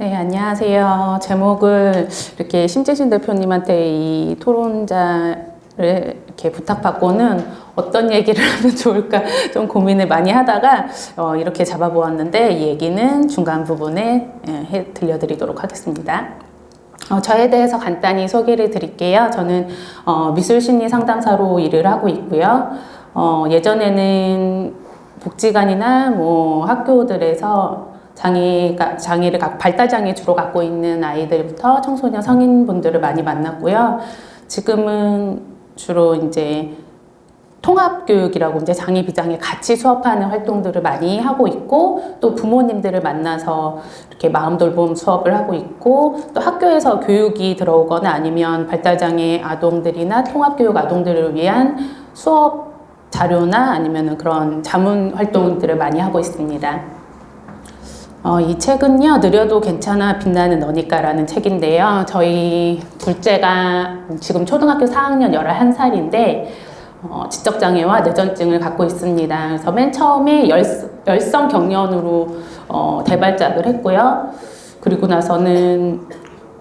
네, 안녕하세요. 제목을 이렇게 심재신 대표님한테 이 토론자를 이렇게 부탁받고는 어떤 얘기를 하면 좋을까 좀 고민을 많이 하다가 이렇게 잡아보았는데 이 얘기는 중간 부분에 들려드리도록 하겠습니다. 저에 대해서 간단히 소개를 드릴게요. 저는 미술심리 상담사로 일을 하고 있고요. 예전에는 복지관이나 뭐 학교들에서 발달장애 주로 갖고 있는 아이들부터 청소년 성인분들을 많이 만났고요. 지금은 주로 이제 통합교육이라고 이제 장애 비장애 같이 수업하는 활동들을 많이 하고 있고, 또 부모님들을 만나서 이렇게 마음 돌봄 수업을 하고 있고, 또 학교에서 교육이 들어오거나 아니면 발달장애 아동들이나 통합교육 아동들을 위한 수업 자료나 아니면 그런 자문 활동들을 많이 하고 있습니다. 이 책은요, 느려도 괜찮아 빛나는 너니까라는 책인데요. 저희 둘째가 지금 초등학교 4학년 11살인데 지적장애와 뇌전증을 갖고 있습니다. 그래서 맨 처음에 열성 경련으로 대발작을 했고요. 그리고 나서는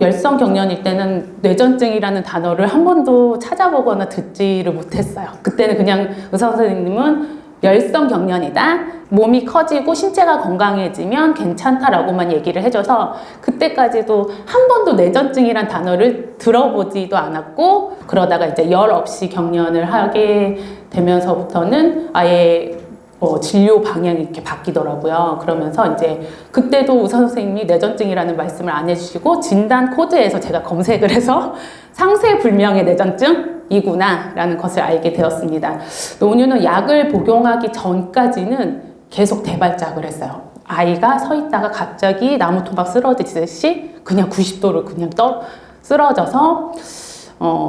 열성 경련일 때는 뇌전증이라는 단어를 한 번도 찾아보거나 듣지를 못했어요. 그때는 그냥 의사 선생님은 열성 경련이다, 몸이 커지고 신체가 건강해지면 괜찮다라고만 얘기를 해줘서 그때까지도 한 번도 뇌전증이란 단어를 들어보지도 않았고, 그러다가 이제 열 없이 경련을 하게 되면서부터는 아예 진료 방향이 이렇게 바뀌더라고요. 그러면서 이제 그때도 의사 선생님이 뇌전증이라는 말씀을 안 해주시고 진단 코드에서 제가 검색을 해서 상세불명의 뇌전증이구나 라는 것을 알게 되었습니다. 노뉴는 약을 복용하기 전까지는 계속 대발작을 했어요. 아이가 서 있다가 갑자기 나무 토막 쓰러지듯이 그냥 90도로 그냥 쓰러져서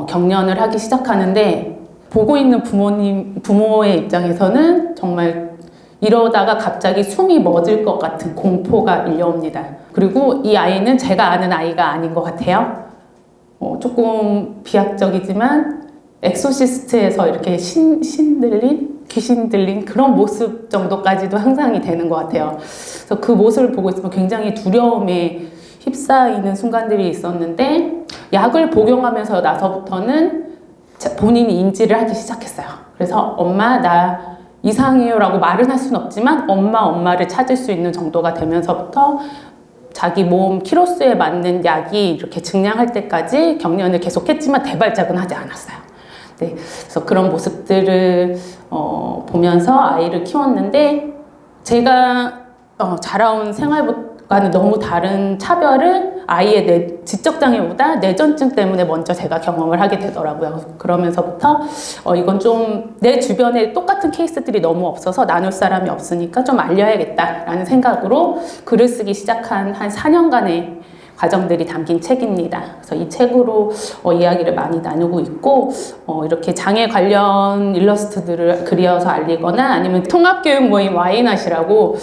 경련을 하기 시작하는데, 보고 있는 부모의 입장에서는 정말 이러다가 갑자기 숨이 멎을 것 같은 공포가 밀려옵니다. 그리고 이 아이는 제가 아는 아이가 아닌 것 같아요. 조금 비약적이지만 엑소시스트에서 이렇게 귀신 들린 그런 모습 정도까지도 상상이 되는 것 같아요. 그래서 그 모습을 보고 있으면 굉장히 두려움에 휩싸이는 순간들이 있었는데, 약을 복용하면서 나서부터는 본인이 인지를 하기 시작했어요. 그래서 엄마 나 이상해요 라고 말은 할 수는 없지만 엄마를 찾을 수 있는 정도가 되면서부터 자기 몸 키로수에 맞는 약이 이렇게 증량할 때까지 경련을 계속했지만 대발작은 하지 않았어요. 네, 그래서 그런 모습들을 보면서 아이를 키웠는데, 제가 자라온 생활과는 너무 다른 차별을 아이의 지적장애보다 뇌전증 때문에 먼저 제가 경험을 하게 되더라고요. 그러면서부터 이건 좀 내 주변에 똑같은 케이스들이 너무 없어서 나눌 사람이 없으니까 좀 알려야겠다라는 생각으로 글을 쓰기 시작한 한 4년간의 과정들이 담긴 책입니다. 그래서 이 책으로 이야기를 많이 나누고 있고, 이렇게 장애 관련 일러스트들을 그려서 알리거나 아니면 통합교육 모임 와이낫이라고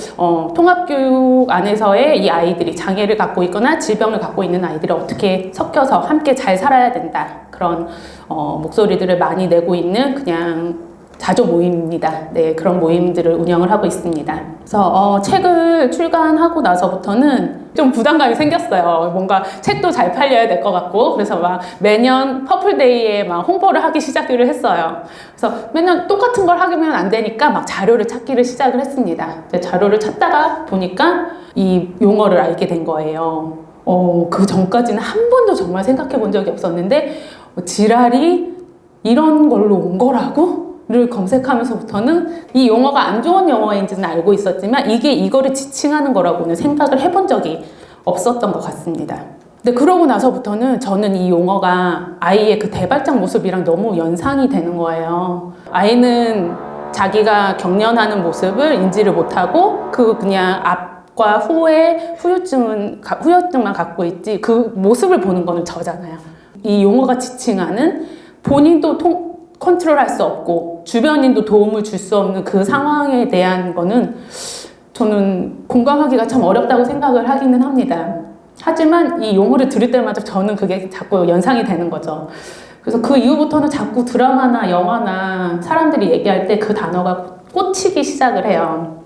통합교육 안에서의 이 아이들이 장애를 갖고 있거나 질병을 갖고 있는 아이들이 어떻게 섞여서 함께 잘 살아야 된다, 그런 목소리들을 많이 내고 있는 그냥 자조 모임입니다. 네, 그런 모임들을 운영을 하고 있습니다. 그래서 책을 출간하고 나서부터는 좀 부담감이 생겼어요. 뭔가 책도 잘 팔려야 될 것 같고, 그래서 막 매년 퍼플데이에 막 홍보를 하기 시작을 했어요. 그래서 매년 똑같은 걸 하면 안 되니까 막 자료를 찾기를 시작을 했습니다. 자료를 찾다가 보니까 이 용어를 알게 된 거예요. 그 전까지는 한 번도 정말 생각해 본 적이 없었는데 지랄이 이런 걸로 온 거라고? 를 검색하면서부터는 이 용어가 안 좋은 용어인지는 알고 있었지만 이거를 지칭하는 거라고는 생각을 해본 적이 없었던 것 같습니다. 근데 그러고 나서부터는 저는 이 용어가 아이의 그 대발작 모습이랑 너무 연상이 되는 거예요. 아이는 자기가 경련하는 모습을 인지를 못하고 그냥 앞과 후에 후유증만 갖고 있지 그 모습을 보는 거는 저잖아요. 이 용어가 지칭하는 본인도 컨트롤할 수 없고 주변인도 도움을 줄 수 없는 그 상황에 대한 거는 저는 공감하기가 참 어렵다고 생각을 하기는 합니다. 하지만 이 용어를 들을 때마다 저는 그게 자꾸 연상이 되는 거죠. 그래서 그 이후부터는 자꾸 드라마나 영화나 사람들이 얘기할 때 그 단어가 꽂히기 시작을 해요.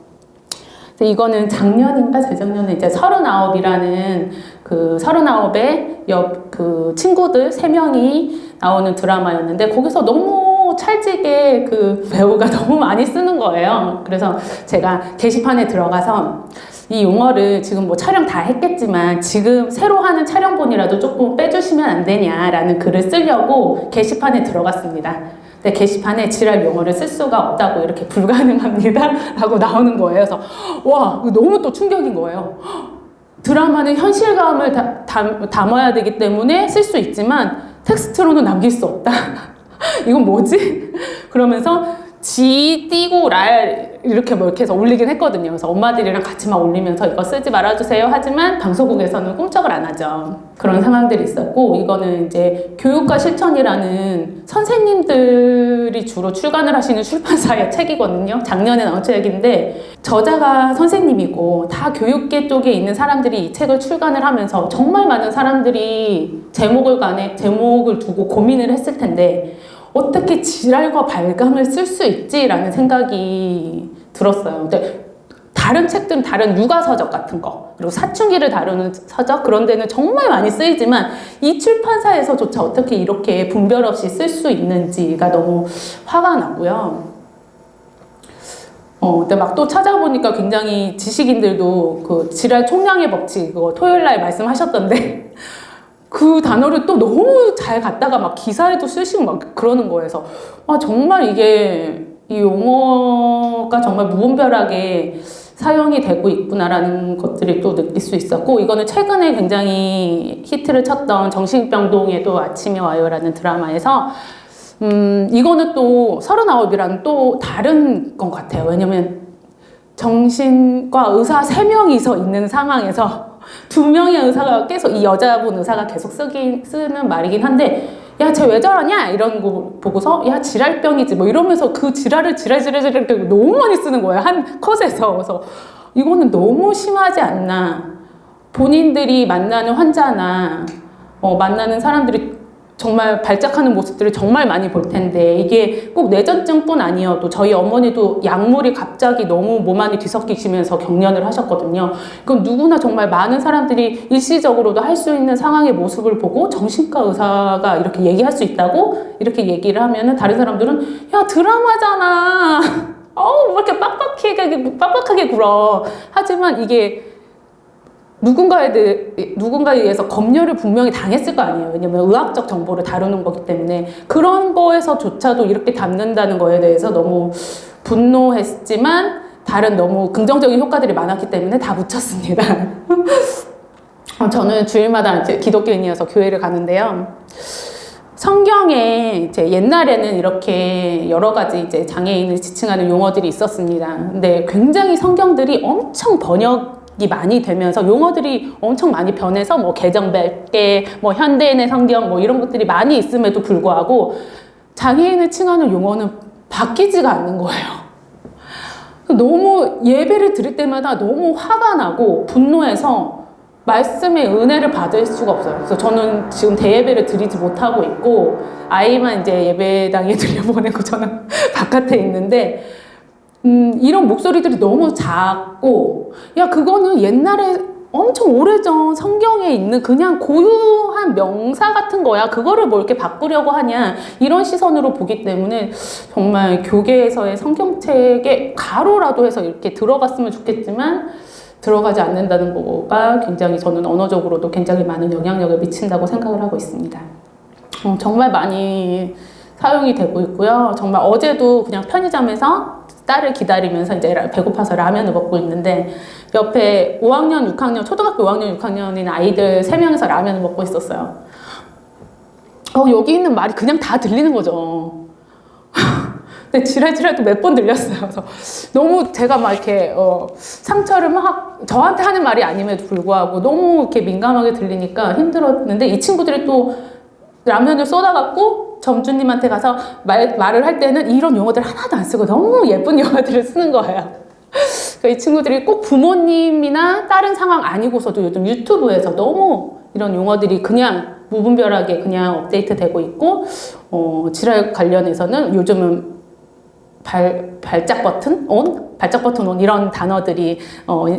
이거는 작년인가 재작년에 이제 39이라는 그 39의 옆 그 친구들 3명이 나오는 드라마였는데 거기서 너무 찰지게 그 배우가 너무 많이 쓰는 거예요. 그래서 제가 게시판에 들어가서 이 용어를 지금 뭐 촬영 다 했겠지만 지금 새로 하는 촬영본이라도 조금 빼주시면 안 되냐라는 글을 쓰려고 게시판에 들어갔습니다. 근데 게시판에 지랄 용어를 쓸 수가 없다고 이렇게 불가능합니다 라고 나오는 거예요. 그래서 와, 너무 또 충격인 거예요. 드라마는 현실감을 담아야 되기 때문에 쓸 수 있지만 텍스트로는 남길 수 없다. 이건 뭐지? 그러면서 지 띄고 랄 이렇게 뭐 이렇게 해서 올리긴 했거든요. 그래서 엄마들이랑 같이 막 올리면서 이거 쓰지 말아주세요 하지만 방송국에서는 꼼짝을 안 하죠. 그런 상황들이 있었고, 이거는 이제 교육과 실천이라는 선생님들이 주로 출간을 하시는 출판사의 책이거든요. 작년에 나온 책인데 저자가 선생님이고 다 교육계 쪽에 있는 사람들이 이 책을 출간을 하면서 정말 많은 사람들이 제목을 두고 고민을 했을 텐데 어떻게 지랄과 발광을 쓸 수 있지라는 생각이 들었어요. 근데 다른 책들은 다른 육아서적 같은 거, 그리고 사춘기를 다루는 서적, 그런 데는 정말 많이 쓰이지만 이 출판사에서조차 어떻게 이렇게 분별 없이 쓸 수 있는지가 너무 화가 나고요. 근데 막 또 찾아보니까 굉장히 지식인들도 그 지랄 총량의 법칙, 그거 토요일 날 말씀하셨던데 그 단어를 또 너무 잘 갖다가 막 기사에도 쓰시고 막 그러는 거여서 정말 이게 이 용어가 정말 무분별하게 사용이 되고 있구나라는 것들을 또 느낄 수 있었고, 이거는 최근에 굉장히 히트를 쳤던 정신병동에도 아침이 와요라는 드라마에서 이거는 또 39이랑 또 다른 것 같아요. 왜냐면 정신과 의사 3명이서 있는 상황에서 2명의 의사가 계속, 이 여자분 의사가 계속 쓰는 말이긴 한데, 야, 쟤 왜 저러냐? 이런 거 보고서, 야, 지랄병이지. 뭐 이러면서 그 지랄을 지랄 너무 많이 쓰는 거예요. 한 컷에서. 그래서 이거는 너무 심하지 않나. 본인들이 만나는 환자나, 만나는 사람들이 정말 발작하는 모습들을 정말 많이 볼 텐데, 이게 꼭 뇌전증뿐 아니어도 저희 어머니도 약물이 갑자기 너무 몸 안에 뒤섞이시면서 경련을 하셨거든요. 그건 누구나 정말 많은 사람들이 일시적으로도 할 수 있는 상황의 모습을 보고 정신과 의사가 이렇게 얘기할 수 있다고 이렇게 얘기를 하면은 다른 사람들은 야, 드라마잖아. 왜 이렇게 빡빡하게 굴어. 하지만 이게 누군가에 의해서 검열을 분명히 당했을 거 아니에요. 왜냐면 의학적 정보를 다루는 거기 때문에. 그런 거에서조차도 이렇게 담는다는 거에 대해서 너무 분노했지만 다른 너무 긍정적인 효과들이 많았기 때문에 다 묻혔습니다. 저는 주일마다 이제 기독교인이어서 교회를 가는데요. 성경에 이제 옛날에는 이렇게 여러 가지 이제 장애인을 지칭하는 용어들이 있었습니다. 근데 굉장히 성경들이 엄청 번역이 많이 되면서 용어들이 엄청 많이 변해서 뭐 개정 100개, 뭐 현대인의 성경 뭐 이런 것들이 많이 있음에도 불구하고 장애인을 칭하는 용어는 바뀌지가 않는 거예요. 너무 예배를 드릴 때마다 너무 화가 나고 분노해서 말씀의 은혜를 받을 수가 없어요. 그래서 저는 지금 대예배를 드리지 못하고 있고 아이만 이제 예배당에 들려보내고 저는 바깥에 있는데 이런 목소리들이 너무 작고, 야, 그거는 옛날에 엄청 오래전 성경에 있는 그냥 고유한 명사 같은 거야. 그거를 뭐 이렇게 바꾸려고 하냐. 이런 시선으로 보기 때문에 정말 교계에서의 성경책에 가로라도 해서 이렇게 들어갔으면 좋겠지만 들어가지 않는다는 거가 굉장히 저는 언어적으로도 굉장히 많은 영향력을 미친다고 생각을 하고 있습니다. 정말 많이 사용이 되고 있고요. 정말 어제도 그냥 편의점에서 딸을 기다리면서 이제 배고파서 라면을 먹고 있는데 옆에 5학년, 6학년, 초등학교 5학년, 6학년인 아이들 3명이서 라면을 먹고 있었어요. 여기 있는 말이 그냥 다 들리는 거죠. 근데 지랄지랄도 몇 번 들렸어요. 그래서 너무 제가 막 이렇게 상처를 막 저한테 하는 말이 아님에도 불구하고 너무 이렇게 민감하게 들리니까 힘들었는데, 이 친구들이 또 라면을 쏟아갖고 점주님한테 가서 말을 할 때는 이런 용어들 하나도 안 쓰고 너무 예쁜 용어들을 쓰는 거예요. 그러니까 이 친구들이 꼭 부모님이나 다른 상황 아니고서도 요즘 유튜브에서 너무 이런 용어들이 그냥 무분별하게 그냥 업데이트 되고 있고, 지랄 관련해서는 요즘은 발작 버튼 온? 발작 버튼 온 이런 단어들이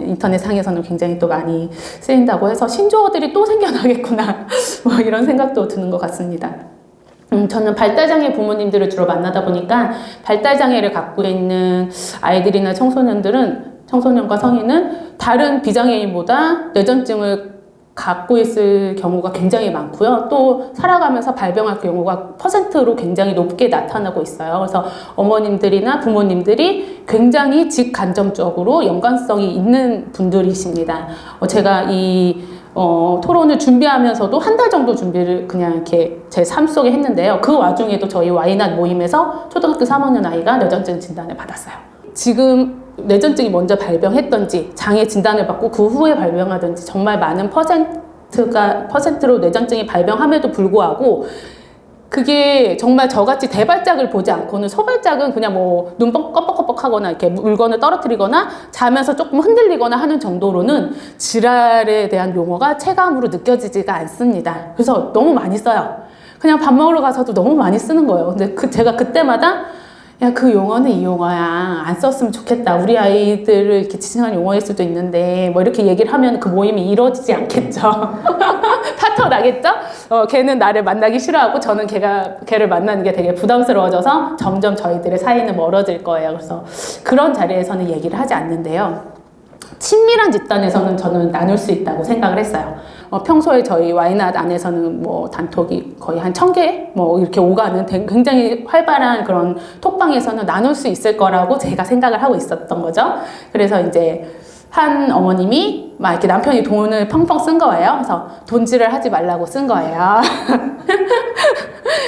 인터넷 상에서는 굉장히 또 많이 쓰인다고 해서 신조어들이 또 생겨나겠구나 뭐 이런 생각도 드는 것 같습니다. 저는 발달장애 부모님들을 주로 만나다 보니까 발달장애를 갖고 있는 아이들이나 청소년과 성인은 다른 비장애인보다 뇌전증을 갖고 있을 경우가 굉장히 많고요. 또 살아가면서 발병할 경우가 퍼센트로 굉장히 높게 나타나고 있어요. 그래서 어머님들이나 부모님들이 굉장히 직간접적으로 연관성이 있는 분들이십니다. 제가 이 토론을 준비하면서도 한 달 정도 준비를 그냥 이렇게 제 삶 속에 했는데요. 그 와중에도 저희 와이낫 모임에서 초등학교 3학년 아이가 뇌전증 진단을 받았어요. 지금 뇌전증이 먼저 발병했던지 장애 진단을 받고 그 후에 발병하든지 정말 많은 퍼센트로 뇌전증이 발병함에도 불구하고 그게 정말 저같이 대발작을 보지 않고는 소발작은 그냥 뭐 눈 껌뻑껌뻑 하거나 이렇게 물건을 떨어뜨리거나 자면서 조금 흔들리거나 하는 정도로는 질환에 대한 용어가 체감으로 느껴지지가 않습니다. 그래서 너무 많이 써요. 그냥 밥 먹으러 가서도 너무 많이 쓰는 거예요. 근데 제가 그때마다 야, 그 용어는 이 용어야. 안 썼으면 좋겠다. 우리 아이들을 이렇게 지칭한 용어일 수도 있는데, 뭐 이렇게 얘기를 하면 그 모임이 이루어지지 않겠죠. 파토 나겠죠? 걔는 나를 만나기 싫어하고 저는 걔를 만나는 게 되게 부담스러워져서 점점 저희들의 사이는 멀어질 거예요. 그래서 그런 자리에서는 얘기를 하지 않는데요. 친밀한 집단에서는 저는 나눌 수 있다고 생각을 했어요. 평소에 저희 와이낫 안에서는 뭐 단톡이 거의 한 1000개 뭐 이렇게 오가는 굉장히 활발한 그런 톡방에서는 나눌 수 있을 거라고 제가 생각을 하고 있었던 거죠. 그래서 이제 한 어머님이 막 이렇게 남편이 돈을 펑펑 쓴 거예요. 그래서 돈질을 하지 말라고 쓴 거예요.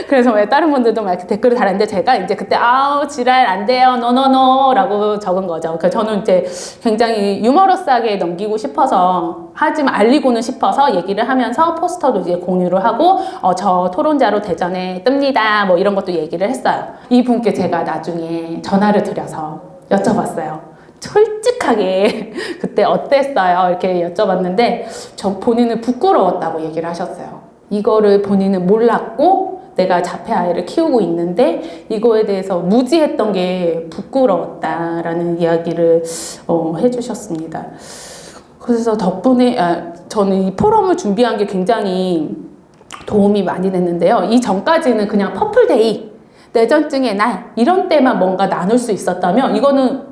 그래서 왜 다른 분들도 막 이렇게 댓글을 달았는데 제가 이제 그때 아우 지랄 안 돼요 노노노 라고 적은 거죠. 그러니까 저는 이제 굉장히 유머러스하게 넘기고 싶어서 하지만 알리고는 싶어서 얘기를 하면서 포스터도 이제 공유를 하고 저 토론자로 대전에 뜹니다 뭐 이런 것도 얘기를 했어요. 이분께 제가 나중에 전화를 드려서 여쭤봤어요. 솔직하게 그때 어땠어요? 이렇게 여쭤봤는데 본인은 부끄러웠다고 얘기를 하셨어요. 이거를 본인은 몰랐고 내가 자폐 아이를 키우고 있는데 이거에 대해서 무지했던 게 부끄러웠다라는 이야기를 해주셨습니다. 그래서 덕분에 저는 이 포럼을 준비한 게 굉장히 도움이 많이 됐는데요. 이 전까지는 그냥 퍼플데이, 뇌전증의 날 이런 때만 뭔가 나눌 수 있었다면 이거는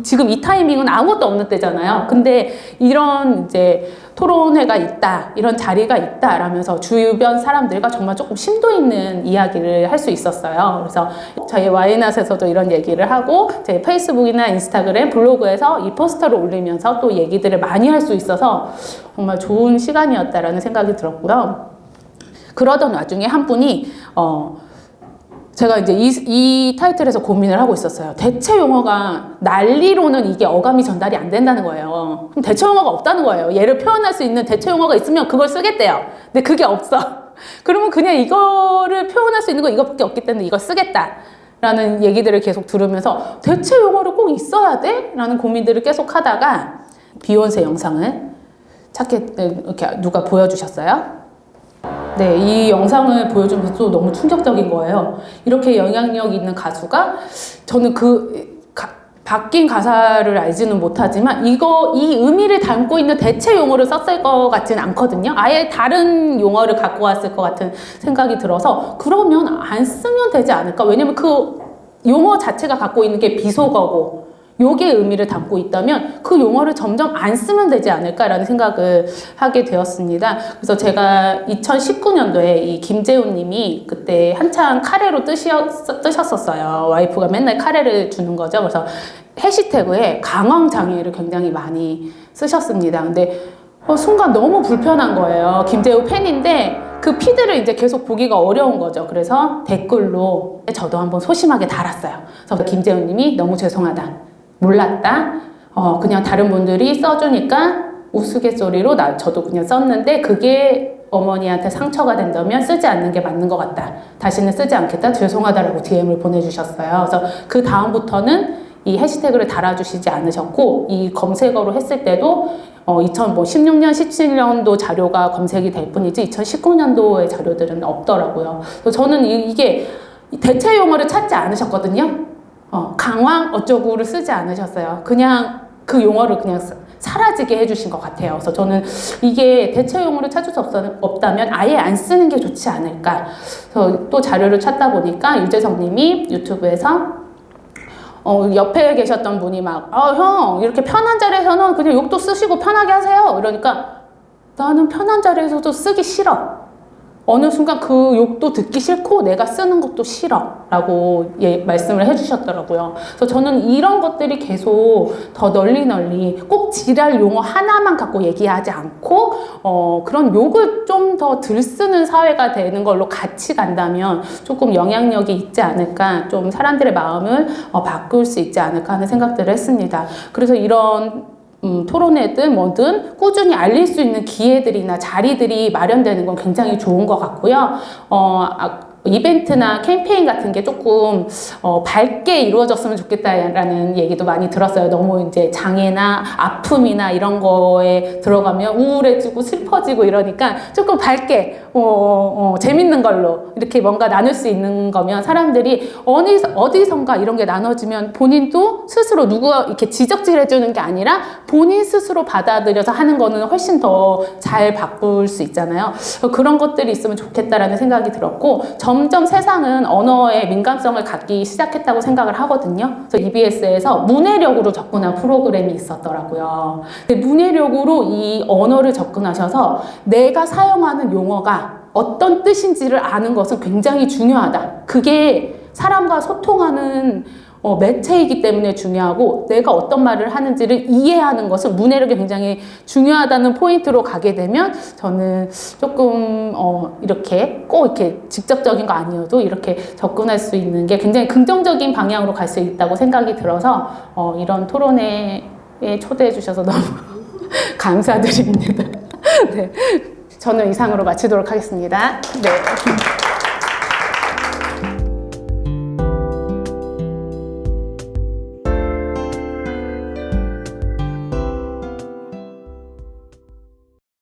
지금 이 타이밍은 아무것도 없는 때잖아요. 근데 이런 이제 토론회가 있다, 이런 자리가 있다 라면서 주변 사람들과 정말 조금 심도 있는 이야기를 할 수 있었어요. 그래서 저희 와이낫에서도 이런 얘기를 하고 제 페이스북이나 인스타그램, 블로그에서 이 포스터를 올리면서 또 얘기들을 많이 할 수 있어서 정말 좋은 시간이었다라는 생각이 들었고요. 그러던 와중에 한 분이 제가 이제 이 타이틀에서 고민을 하고 있었어요. 대체 용어가 난리로는 이게 어감이 전달이 안 된다는 거예요. 그럼 대체 용어가 없다는 거예요. 얘를 표현할 수 있는 대체 용어가 있으면 그걸 쓰겠대요. 근데 그게 없어. 그러면 그냥 이거를 표현할 수 있는 거 이거밖에 없기 때문에 이걸 쓰겠다. 라는 얘기들을 계속 들으면서 대체 용어를 꼭 있어야 돼? 라는 고민들을 계속 하다가 비욘세 영상을 이렇게 누가 보여주셨어요. 네, 이 영상을 보여주면서 또 너무 충격적인 거예요. 이렇게 영향력 있는 가수가 저는 바뀐 가사를 알지는 못하지만 이 의미를 담고 있는 대체 용어를 썼을 것 같지는 않거든요. 아예 다른 용어를 갖고 왔을 것 같은 생각이 들어서 그러면 안 쓰면 되지 않을까? 왜냐면 그 용어 자체가 갖고 있는 게 비속어고 요게 의미를 담고 있다면 그 용어를 점점 안 쓰면 되지 않을까라는 생각을 하게 되었습니다. 그래서 제가 2019년도에 이 김재훈 님이 그때 한창 카레로 뜨셨었어요. 와이프가 맨날 카레를 주는 거죠. 그래서 해시태그에 강황장애를 굉장히 많이 쓰셨습니다. 근데 순간 너무 불편한 거예요. 김재훈 팬인데 그 피드를 이제 계속 보기가 어려운 거죠. 그래서 댓글로 저도 한번 소심하게 달았어요. 그래서 김재훈 님이 너무 죄송하다. 몰랐다. 그냥 다른 분들이 써주니까 우스갯소리로 저도 그냥 썼는데 그게 어머니한테 상처가 된다면 쓰지 않는 게 맞는 것 같다. 다시는 쓰지 않겠다. 죄송하다라고 DM을 보내주셨어요. 그래서 그 다음부터는 이 해시태그를 달아주시지 않으셨고 이 검색어로 했을 때도 2016년, 17년도 자료가 검색이 될 뿐이지 2019년도의 자료들은 없더라고요. 그래서 저는 이게 대체 용어를 찾지 않으셨거든요. 강황 어쩌고를 쓰지 않으셨어요. 그냥 그 용어를 그냥 사라지게 해주신 것 같아요. 그래서 저는 이게 대체 용어를 찾을 수 없다면 아예 안 쓰는 게 좋지 않을까. 그래서 또 자료를 찾다 보니까 유재석 님이 유튜브에서 옆에 계셨던 분이 막, 형, 이렇게 편한 자리에서는 그냥 욕도 쓰시고 편하게 하세요. 이러니까 나는 편한 자리에서도 쓰기 싫어. 어느 순간 그 욕도 듣기 싫고 내가 쓰는 것도 싫어 라고 말씀을 해주셨더라고요. 그래서 저는 이런 것들이 계속 더 널리 꼭 지랄 용어 하나만 갖고 얘기하지 않고 그런 욕을 좀 더 덜 쓰는 사회가 되는 걸로 같이 간다면 조금 영향력이 있지 않을까, 좀 사람들의 마음을 바꿀 수 있지 않을까 하는 생각들을 했습니다. 그래서 이런 토론회든 뭐든 꾸준히 알릴 수 있는 기회들이나 자리들이 마련되는 건 굉장히 좋은 것 같고요. 이벤트나 캠페인 같은 게 조금 밝게 이루어졌으면 좋겠다라는 얘기도 많이 들었어요. 너무 이제 장애나 아픔이나 이런 거에 들어가면 우울해지고 슬퍼지고 이러니까 조금 밝게 재밌는 걸로 이렇게 뭔가 나눌 수 있는 거면 사람들이 어디선가 이런 게 나눠지면 본인도 스스로 누가 이렇게 지적질해 주는 게 아니라 본인 스스로 받아들여서 하는 거는 훨씬 더 잘 바꿀 수 있잖아요. 그런 것들이 있으면 좋겠다라는 생각이 들었고, 점점 세상은 언어에 민감성을 갖기 시작했다고 생각을 하거든요. 그래서 EBS에서 문해력으로 접근한 프로그램이 있었더라고요. 문해력으로 이 언어를 접근하셔서 내가 사용하는 용어가 어떤 뜻인지를 아는 것은 굉장히 중요하다. 그게 사람과 소통하는 매체이기 때문에 중요하고, 내가 어떤 말을 하는지를 이해하는 것은 문해력이 굉장히 중요하다는 포인트로 가게 되면 저는 조금 이렇게 꼭 이렇게 직접적인 거 아니어도 이렇게 접근할 수 있는 게 굉장히 긍정적인 방향으로 갈 수 있다고 생각이 들어서 이런 토론회에 초대해 주셔서 너무 감사드립니다. 네, 저는 이상으로 마치도록 하겠습니다. 네.